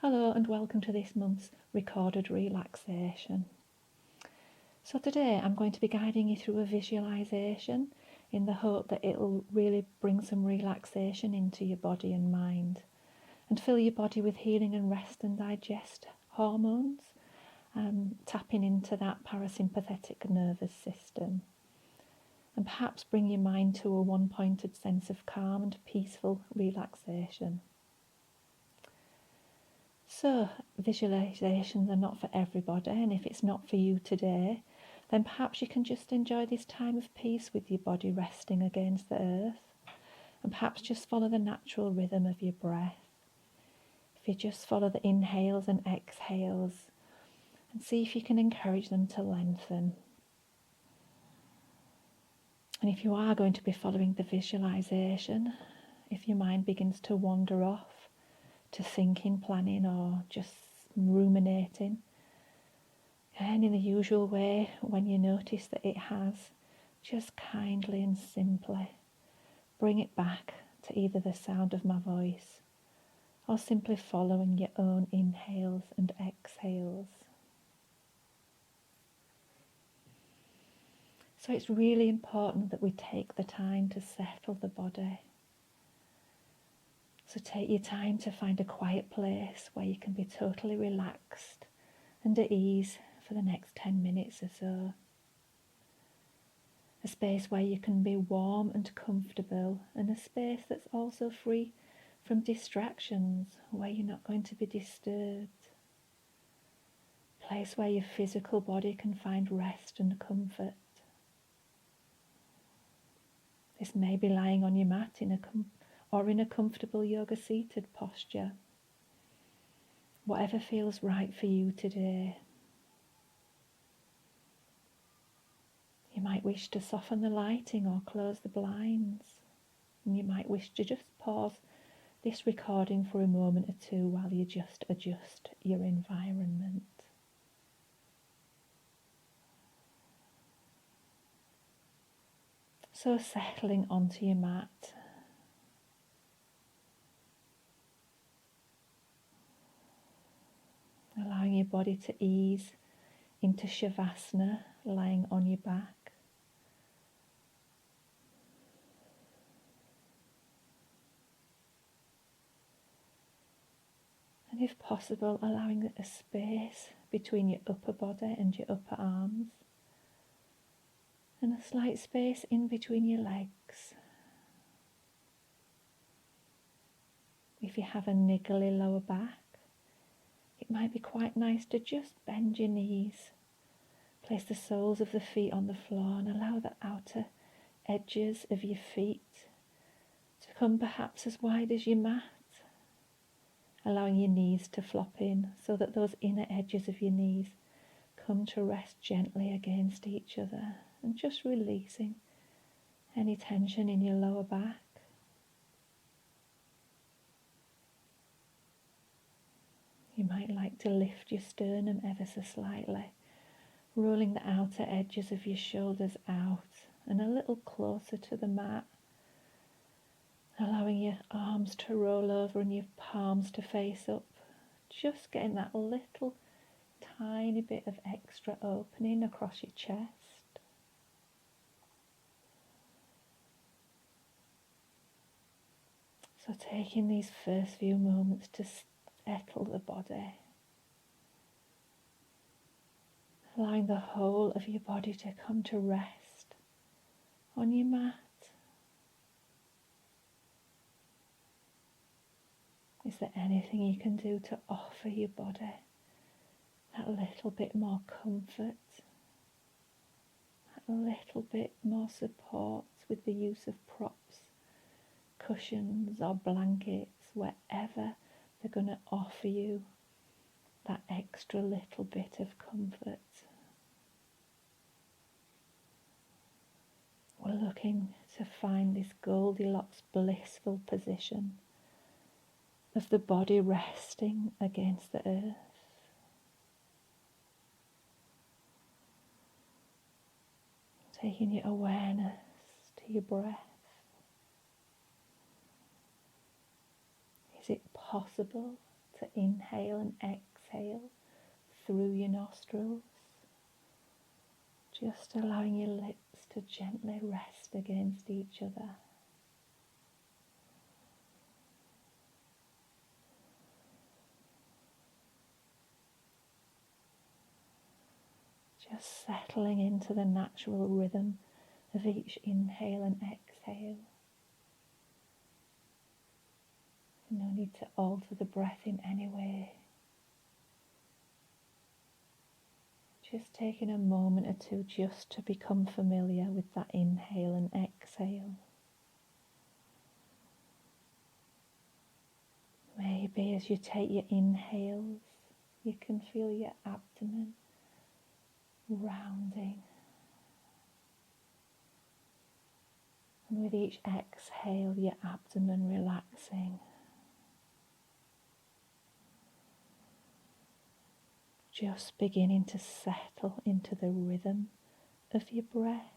Hello and welcome to this month's recorded relaxation. So today I'm going to be guiding you through a visualisation in the hope that it'll really bring some relaxation into your body and mind and fill your body with healing and rest and digest hormones, tapping into that parasympathetic nervous system, and perhaps bring your mind to a one-pointed sense of calm and peaceful relaxation. So, visualizations are not for everybody, and if it's not for you today, then perhaps you can just enjoy this time of peace with your body resting against the earth, and perhaps just follow the natural rhythm of your breath. If you just follow the inhales and exhales, and see if you can encourage them to lengthen. And if you are going to be following the visualization, if your mind begins to wander off, to thinking, planning, or just ruminating, and in the usual way, when you notice that it has, just kindly and simply bring it back to either the sound of my voice or simply following your own inhales and exhales. So it's really important that we take the time to settle the body. So take your time to find a quiet place where you can be totally relaxed and at ease for the next 10 minutes or so. A space where you can be warm and comfortable, and a space that's also free from distractions, where you're not going to be disturbed. A place where your physical body can find rest and comfort. This may be lying on your mat or in a comfortable yoga seated posture. Whatever feels right for you today. You might wish to soften the lighting or close the blinds. And you might wish to just pause this recording for a moment or two while you just adjust your environment. So settling onto your mat. Allowing your body to ease into Shavasana, lying on your back. And if possible, allowing a space between your upper body and your upper arms, and a slight space in between your legs. If you have a niggly lower back, it might be quite nice to just bend your knees, place the soles of the feet on the floor, and allow the outer edges of your feet to come perhaps as wide as your mat, allowing your knees to flop in so that those inner edges of your knees come to rest gently against each other, and just releasing any tension in your lower back. You might like to lift your sternum ever so slightly, rolling the outer edges of your shoulders out and a little closer to the mat, allowing your arms to roll over and your palms to face up, just getting that little tiny bit of extra opening across your chest. So taking these first few moments to settle the body, allowing the whole of your body to come to rest on your mat. Is there anything you can do to offer your body that little bit more comfort, that little bit more support with the use of props, cushions or blankets, wherever they're going to offer you that extra little bit of comfort? We're looking to find this Goldilocks blissful position of the body resting against the earth. Taking your awareness to your breath. Is it possible to to inhale and exhale through your nostrils, just allowing your lips to gently rest against each other. Just settling into the natural rhythm of each inhale and exhale. No need to alter the breath in any way. Just taking a moment or two just to become familiar with that inhale and exhale. Maybe as you take your inhales, you can feel your abdomen rounding. And with each exhale, your abdomen relaxing. Just beginning to settle into the rhythm of your breath.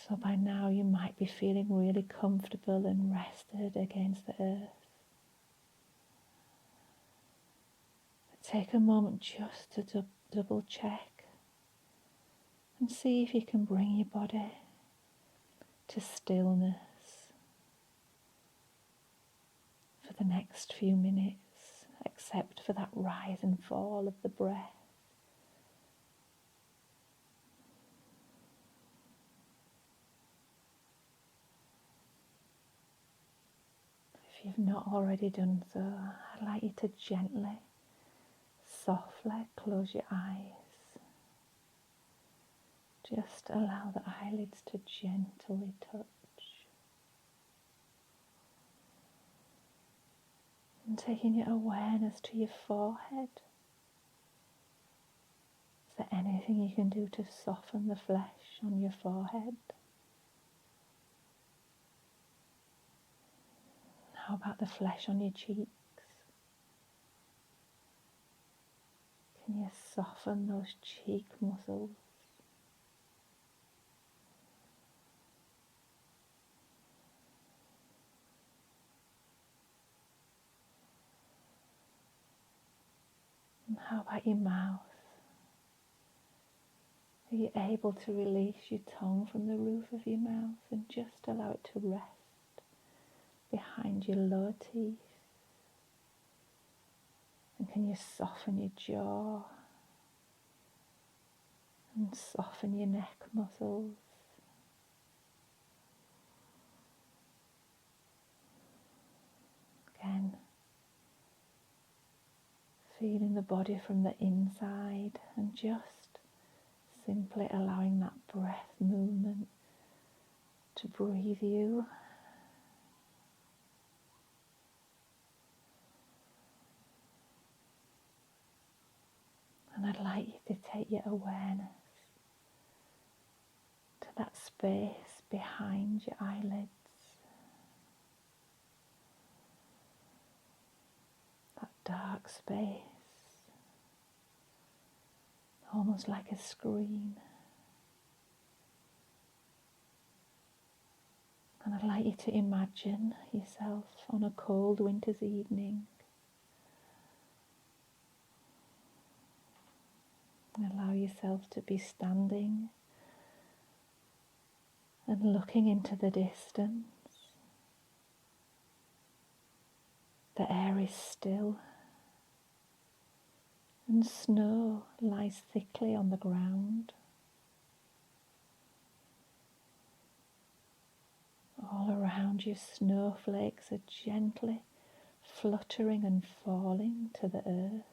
So by now you might be feeling really comfortable and rested against the earth. But take a moment just to double check and see if you can bring your body to stillness for the next few minutes, except for that rise and fall of the breath. If you've not already done so, I'd like you to gently, softly close your eyes. Just allow the eyelids to gently touch. And taking your awareness to your forehead. Is there anything you can do to soften the flesh on your forehead? How about the flesh on your cheeks? Can you soften those cheek muscles? And how about your mouth? Are you able to release your tongue from the roof of your mouth and just allow it to rest behind your lower teeth? And can you soften your jaw and soften your neck muscles? Again, feeling the body from the inside and just simply allowing that breath movement to breathe you. And I'd like you to take your awareness to that space behind your eyelids, that dark space, almost like a screen. And I'd like you to imagine yourself on a cold winter's evening. Allow yourself to be standing and looking into the distance. The air is still and snow lies thickly on the ground. All around you, snowflakes are gently fluttering and falling to the earth.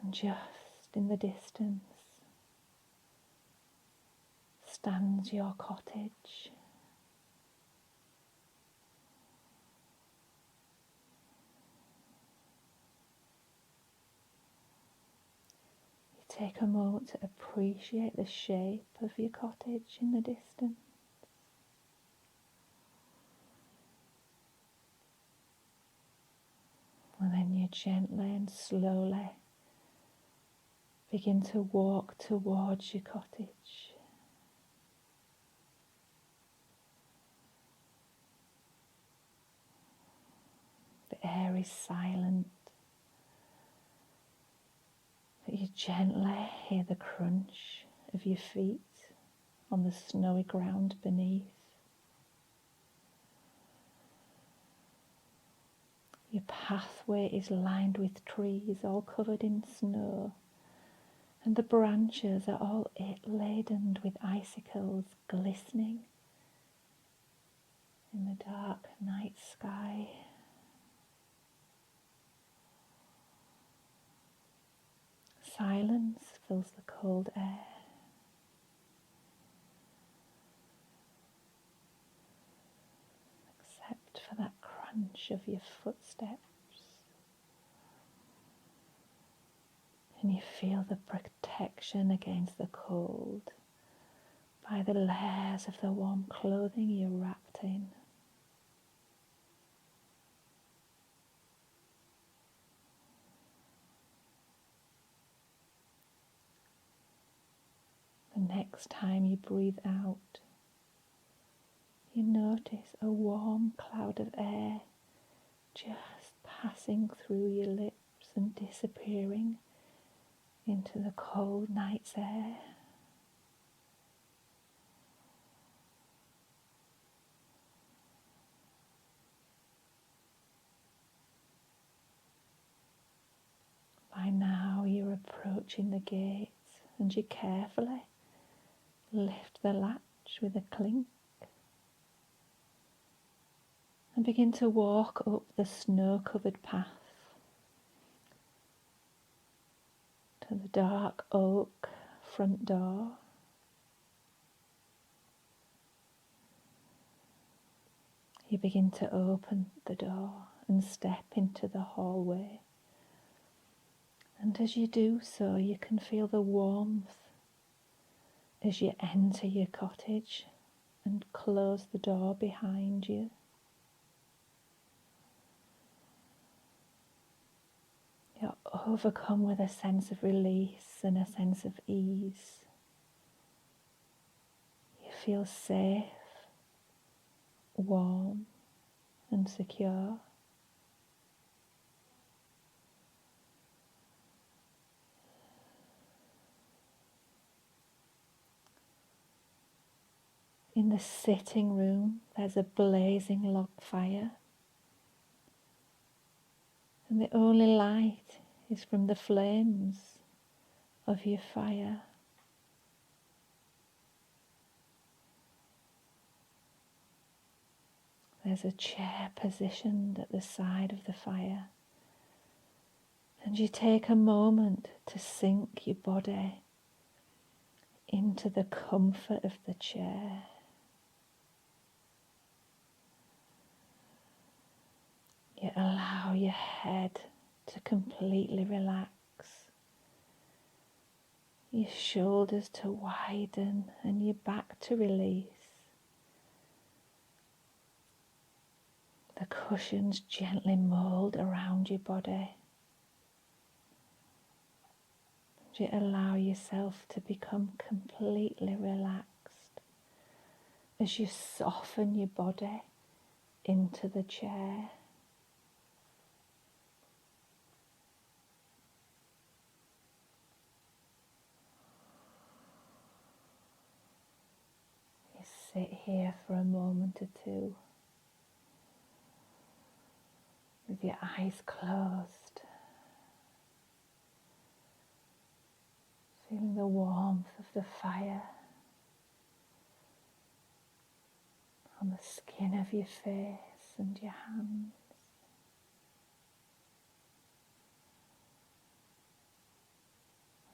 And just in the distance stands your cottage. Take a moment to appreciate the shape of your cottage in the distance. And then you gently and slowly begin to walk towards your cottage. very silent, but you gently hear the crunch of your feet on the snowy ground beneath. Your pathway is lined with trees all covered in snow, and the branches are all laden with icicles glistening in the dark night sky. Silence fills the cold air. Except for that crunch of your footsteps. And you feel the protection against the cold by the layers of the warm clothing you're wrapped in. The next time you breathe out, you notice a warm cloud of air just passing through your lips and disappearing into the cold night's air. By now you're approaching the gates, and you carefully lift the latch with a clink and begin to walk up the snow-covered path to the dark oak front door. You begin to open the door and step into the hallway. And as you do so, you can feel the warmth as you enter your cottage and close the door behind you. You're overcome with a sense of release and a sense of ease. You feel safe, warm, and secure. In the sitting room, there's a blazing log fire, and the only light is from the flames of your fire. There's a chair positioned at the side of the fire, and you take a moment to sink your body into the comfort of the chair. You allow your head to completely relax, your shoulders to widen and your back to release. The cushions gently mould around your body. And you allow yourself to become completely relaxed as you soften your body into the chair. You sit here for a moment or two with your eyes closed, feeling the warmth of the fire on the skin of your face and your hands.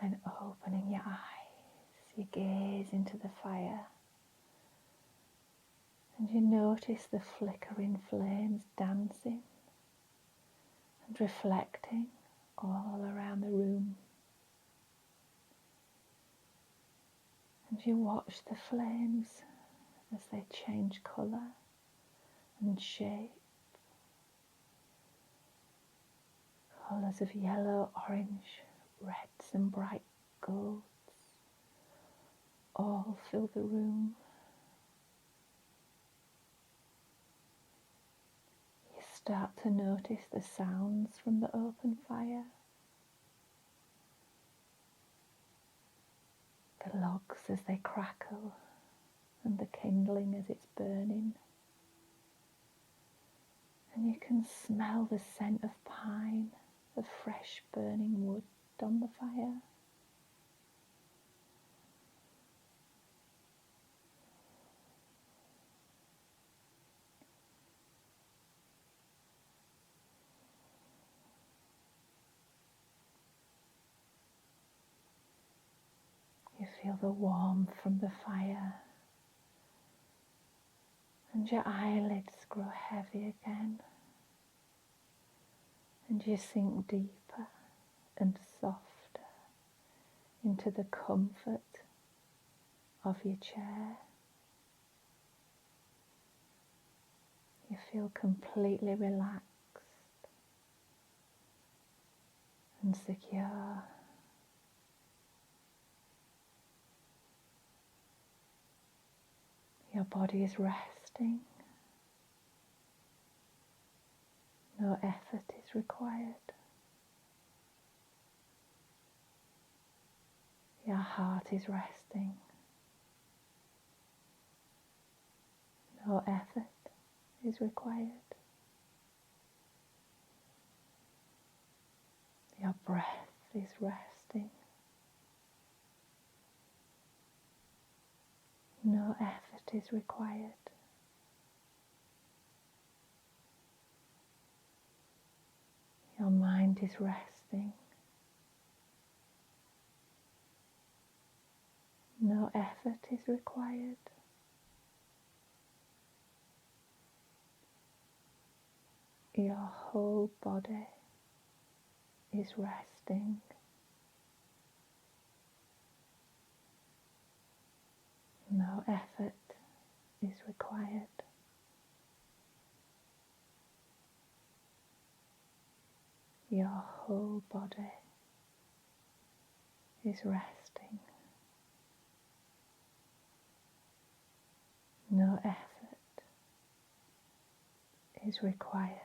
Then opening your eyes, you gaze into the fire and you notice the flickering flames dancing and reflecting all around the room. And you watch the flames as they change colour and shape. Colours of yellow, orange, reds and bright golds all fill the room. You start to notice the sounds from the open fire. The logs as they crackle and the kindling as it's burning. And you can smell the scent of pine, of fresh burning wood on the fire. You feel the warmth from the fire, and your eyelids grow heavy again, and you sink deeper and softer into the comfort of your chair. You feel completely relaxed and secure. Your body is resting. No effort is required. Your heart is resting. No effort is required. Your breath is resting. No effort is required. Your mind is resting. No effort is required. Your whole body is resting. No effort is required. Your whole body is resting. No effort is required.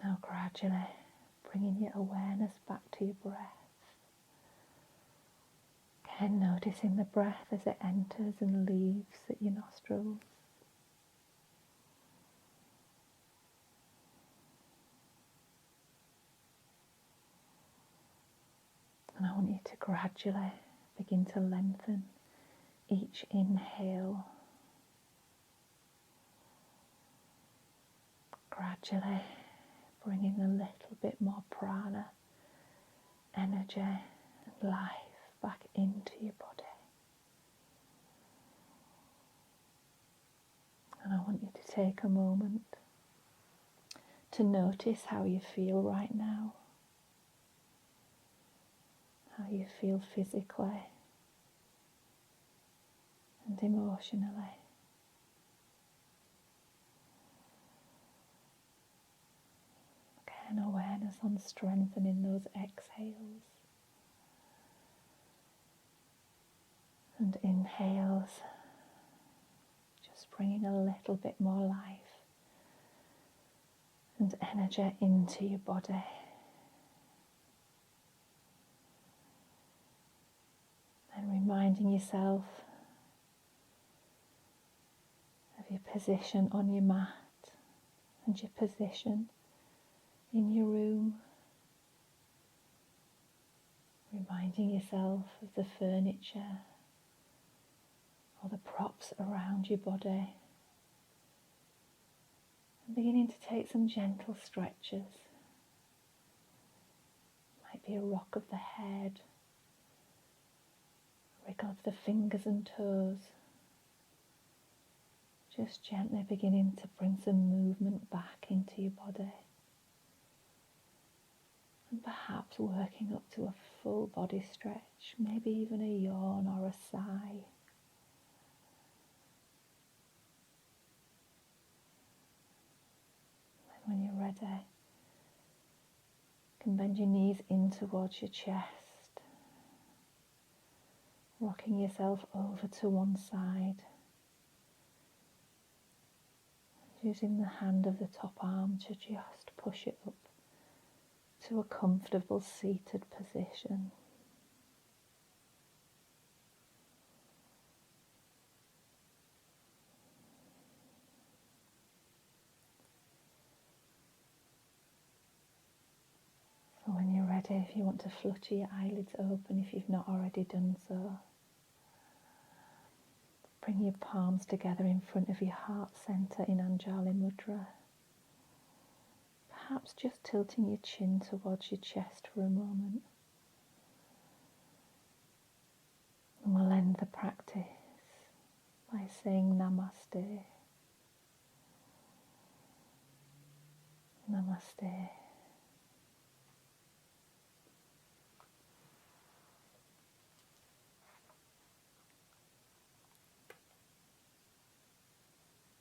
Now gradually bringing your awareness back to your breath. Again, noticing the breath as it enters and leaves at your nostrils. And I want you to gradually begin to lengthen each inhale. Gradually bringing a little bit more prana, energy and life back into your body. And I want you to take a moment to notice how you feel right now, how you feel physically and emotionally. Again, awareness on strengthening those exhales and inhales, just bringing a little bit more life and energy into your body. And reminding yourself of your position on your mat and your position in your room. Reminding yourself of the furniture or the props around your body. And beginning to take some gentle stretches. Might be a rock of the head, wriggle of the fingers and toes. Just gently beginning to bring some movement back into your body. And perhaps working up to a full body stretch, maybe even a yawn or a sigh. And when you're ready, you can bend your knees in towards your chest, rocking yourself over to one side, using the hand of the top arm to just push it up to a comfortable seated position. So when you're ready, if you want to flutter your eyelids open if you've not already done so, bring your palms together in front of your heart center in Anjali Mudra. Perhaps just tilting your chin towards your chest for a moment. And we'll end the practice by saying Namaste. Namaste.